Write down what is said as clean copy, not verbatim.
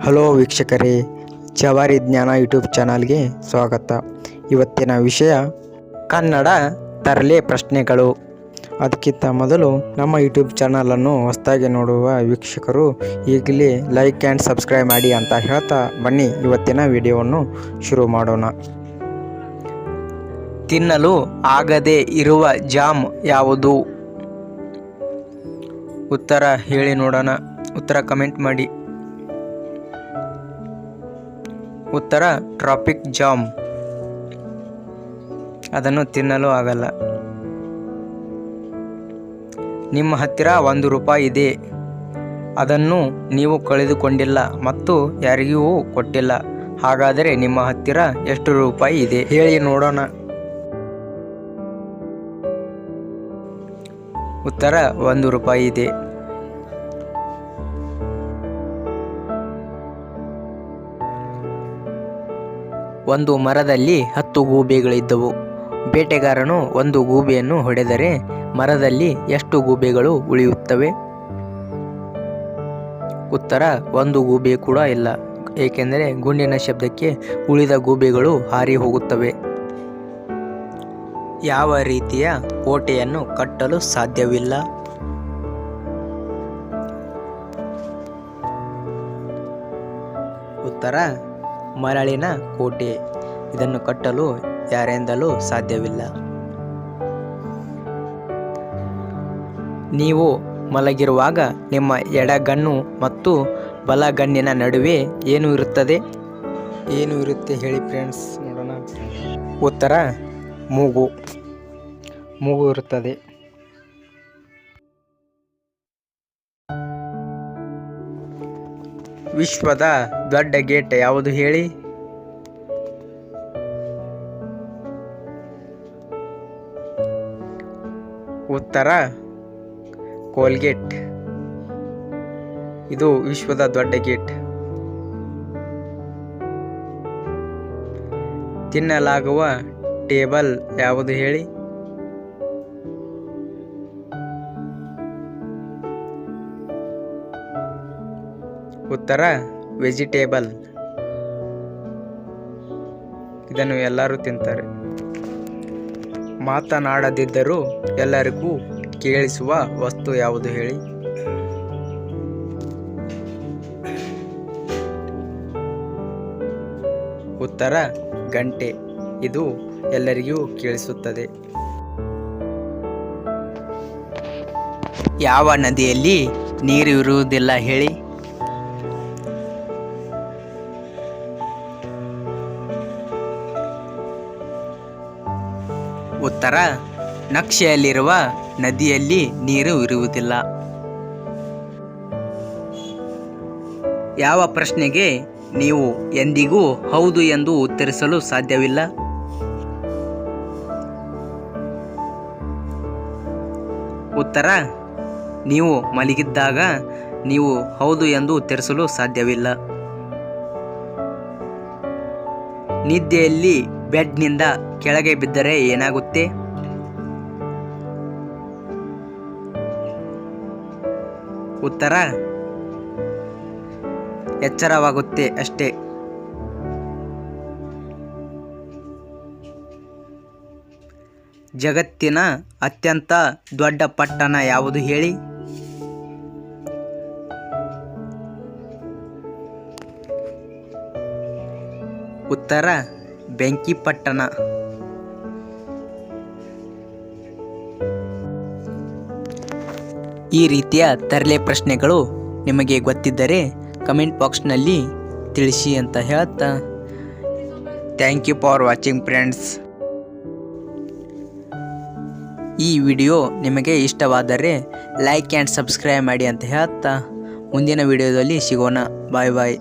Hello ವೀಕ್ಷಕರೇ, ಜವಾರಿ ಜ್ಞಾನ ಯೂಟ್ಯೂಬ್ ಚಾನಲ್ಗೆ ಸ್ವಾಗತ. ಇವತ್ತಿನ ವಿಷಯ ಕನ್ನಡ ತರಲೆ ಪ್ರಶ್ನೆಗಳು. ಅದಕ್ಕಿಂತ ಮೊದಲು ನಮ್ಮ ಯೂಟ್ಯೂಬ್ ಚಾನಲನ್ನು ಹೊಸದಾಗಿ ನೋಡುವ ವೀಕ್ಷಕರು ಈಗಲೇ ಲೈಕ್ ಆ್ಯಂಡ್ ಸಬ್ಸ್ಕ್ರೈಬ್ ಮಾಡಿ ಅಂತ ಹೇಳ್ತಾ ಬನ್ನಿ ಇವತ್ತಿನ ವಿಡಿಯೋವನ್ನು ಶುರು ಮಾಡೋಣ. ತಿನ್ನಲು ಆಗದೇ ಇರುವ ಜಾಮ್ ಯಾವುದು? ಉತ್ತರ ಹೇಳಿ ನೋಡೋಣ. ಉತ್ತರ ಕಮೆಂಟ್ ಮಾಡಿ. ಉತ್ತರ ಟ್ರಾಫಿಕ್ ಜಾಮ್. ಅದನ್ನು ತಿನ್ನಲು ಆಗಲ್ಲ. ನಿಮ್ಮ ಹತ್ತಿರ ₹1 ಇದೆ, ಅದನ್ನು ನೀವು ಕಳೆದುಕೊಂಡಿಲ್ಲ ಮತ್ತು ಯಾರಿಗೂ ಕೊಟ್ಟಿಲ್ಲ. ಹಾಗಾದರೆ ನಿಮ್ಮ ಹತ್ತಿರ ಎಷ್ಟು ರೂಪಾಯಿ ಇದೆ ಹೇಳಿ ನೋಡೋಣ. ಉತ್ತರ ₹1 ಇದೆ. ಒಂದು ಮರದಲ್ಲಿ 10 ಗೂಬೆಗಳಿದ್ದವು. ಬೇಟೆಗಾರನು ಒಂದು ಗೂಬೆಯನ್ನು ಹೊಡೆದರೆ ಮರದಲ್ಲಿ ಎಷ್ಟು ಗೂಬೆಗಳು ಉಳಿಯುತ್ತವೆ? ಉತ್ತರ 1 ಗೂಬೆ ಕೂಡ ಇಲ್ಲ, ಏಕೆಂದರೆ ಗುಂಡಿನ ಶಬ್ದಕ್ಕೆ ಉಳಿದ ಗೂಬೆಗಳು ಹಾರಿ ಹೋಗುತ್ತವೆ. ಯಾವ ರೀತಿಯ ಕೋಟೆಯನ್ನು ಕಟ್ಟಲು ಸಾಧ್ಯವಿಲ್ಲ? ಉತ್ತರ ಮರಳಿನ ಕೋಟೆ. ಇದನ್ನು ಕಟ್ಟಲು ಯಾರಿಂದಲೂ ಸಾಧ್ಯವಿಲ್ಲ. ನೀವು ಮಲಗಿರುವಾಗ ನಿಮ್ಮ ಎಡಗಣ್ಣು ಮತ್ತು ಬಲಗಣ್ಣಿನ ನಡುವೆ ಏನು ಇರುತ್ತದೆ? ಏನು ಇರುತ್ತೆ ಹೇಳಿ ಫ್ರೆಂಡ್ಸ್ ನೋಡೋಣ. ಉತ್ತರ ಮೂಗು. ಮೂಗು ಇರುತ್ತದೆ. ವಿಶ್ವದ ದೊಡ್ಡ ಗೇಟ್ ಯಾವುದು ಹೇಳಿ? ಉತ್ತರ ಕೋಲ್ಗೇಟ್. ಇದು ವಿಶ್ವದ ದೊಡ್ಡ ಗೇಟ್. ತಿನ್ನಲಾಗುವ ಟೇಬಲ್ ಯಾವುದು ಹೇಳಿ? ಉತ್ತರ ವೆಜಿಟೇಬಲ್. ಇದನ್ನು ಎಲ್ಲರೂ ತಿಂತಾರೆ. ಮಾತನಾಡದಿದ್ದರೂ ಎಲ್ಲರಿಗೂ ಕೇಳಿಸುವ ವಸ್ತು ಯಾವುದು ಹೇಳಿ? ಉತ್ತರ ಗಂಟೆ. ಇದು ಎಲ್ಲರಿಗೂ ಕೇಳಿಸುತ್ತದೆ. ಯಾವ ನದಿಯಲ್ಲಿ ನೀರು ಇರುವುದಿಲ್ಲ ಹೇಳಿ? ಉತ್ತರ ನಕ್ಷೆಯಲ್ಲಿರುವ ನದಿಯಲ್ಲಿ ನೀರು ಇರುವುದಿಲ್ಲ. ಯಾವ ಪ್ರಶ್ನೆಗೆ ನೀವು ಎಂದಿಗೂ ಹೌದು ಎಂದು ಉತ್ತರಿಸಲು ಸಾಧ್ಯವಿಲ್ಲ? ಉತ್ತರ ನೀವು ಮಲಗಿದ್ದಾಗ ನೀವು ಹೌದು ಎಂದು ಉತ್ತರಿಸಲು ಸಾಧ್ಯವಿಲ್ಲ. ನಿದ್ದೆಯಲ್ಲಿ ಬೆಡ್ನಿಂದ ಕೆಳಗೆ ಬಿದ್ದರೆ ಏನಾಗುತ್ತೆ? ಉತ್ತರ ಎಚ್ಚರವಾಗುತ್ತೆ ಅಷ್ಟೇ. ಜಗತ್ತಿನ ಅತ್ಯಂತ ದೊಡ್ಡ ಪಟ್ಟಣ ಯಾವುದು ಹೇಳಿ? ಉತ್ತರ ಬೆಂಕಿಪಟ್ಟಣ. ಈ ರೀತಿಯ ತರಲೆ ಪ್ರಶ್ನೆಗಳು ನಿಮಗೆ ಗೊತ್ತಿದ್ದರೆ ಕಮೆಂಟ್ ಬಾಕ್ಸ್ನಲ್ಲಿ ತಿಳಿಸಿ ಅಂತ ಹೇಳ್ತಾ thank you for watching friends. ಈ ವಿಡಿಯೋ ನಿಮಗೆ ಇಷ್ಟವಾದರೆ ಲೈಕ್ ಆ್ಯಂಡ್ ಸಬ್ಸ್ಕ್ರೈಬ್ ಮಾಡಿ ಅಂತ ಹೇಳ್ತಾ ಮುಂದಿನ ವಿಡಿಯೋದಲ್ಲಿ ಸಿಗೋಣ. ಬಾಯ್ ಬಾಯ್.